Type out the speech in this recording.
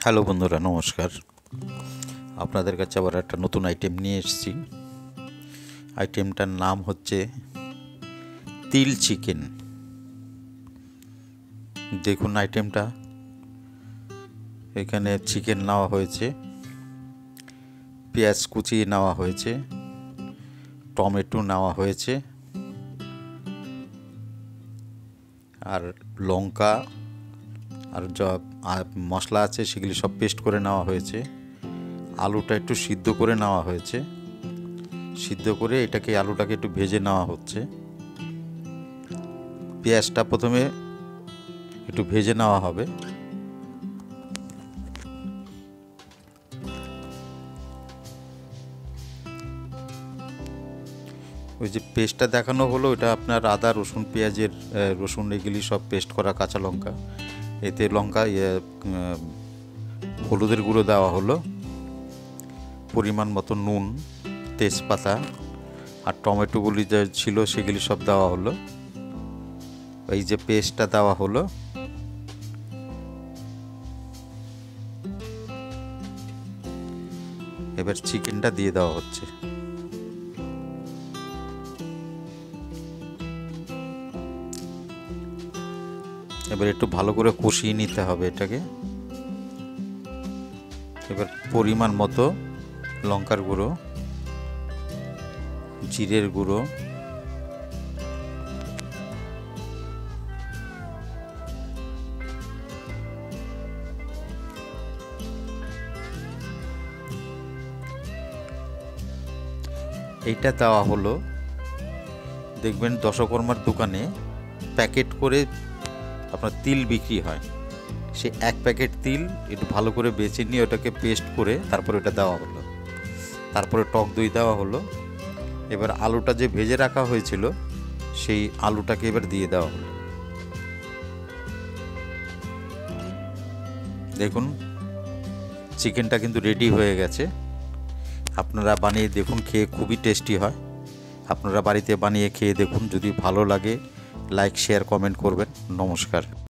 Hello বন্ধুরা, নমস্কার। আপনাদের কাছে আবার একটা নতুন আইটেম নিয়ে এসেছি। আইটেমটার নাম হচ্ছে তিল চিকেন। দেখুন আইটেমটা, এখানে চিকেন নেওয়া হয়েছে, পেঁয়াজ কুচিয়ে নেওয়া হয়েছে, টমেটো নেওয়া হয়েছে, আর লঙ্কা আর যা মশলা আছে সেগুলি সব পেস্ট করে নেওয়া হয়েছে। আলুটা একটু সিদ্ধ করে নেওয়া হয়েছে, সিদ্ধ করে আলুটাকে একটু ভেজে নেওয়া হচ্ছে। পেঁয়াজটা প্রথমে একটু ভেজে নেওয়া হবে। ওই যে পেস্টটা দেখানো হলো, ওটা আপনার আদা রসুন পেঁয়াজের রসুন এগুলি সব পেস্ট করা, কাঁচা লঙ্কা, এতে লঙ্কা হলুদের গুঁড়ো দেওয়া হলো, পরিমাণ মতো নুন, তেজপাতা আর টমেটোগুলি যা ছিল সেগুলি সব দেওয়া হলো। এই যে পেস্টটা দেওয়া হলো, এবার চিকেনটা দিয়ে দেওয়া হচ্ছে। এবার একটু ভালো করে কষিয়ে নিতে হবে এটাকে। এবার পরিমাণ মতো লঙ্কার গুঁড়ো, জিরের গুঁড়ো, এইটা দেওয়া হলো। দেখবেন দশকর্মার দোকানে প্যাকেট করে আপনার তিল বিক্রি হয়, সে এক প্যাকেট তিল একটু ভালো করে বেছে নিয়ে ওটাকে পেস্ট করে তারপরে ওটা দেওয়া হলো। তারপরে টক দই দেওয়া হলো। এবার আলুটা যে ভেজে রাখা হয়েছিল সেই আলুটাকে এবার দিয়ে দেওয়া হলো। দেখুন চিকেনটা কিন্তু রেডি হয়ে গেছে। আপনারা বানিয়ে দেখুন, খেয়ে খুবই টেস্টি হয়। আপনারা বাড়িতে বানিয়ে খেয়ে দেখুন, যদি ভালো লাগে লাইক শেয়ার কমেন্ট করবেন। নমস্কার।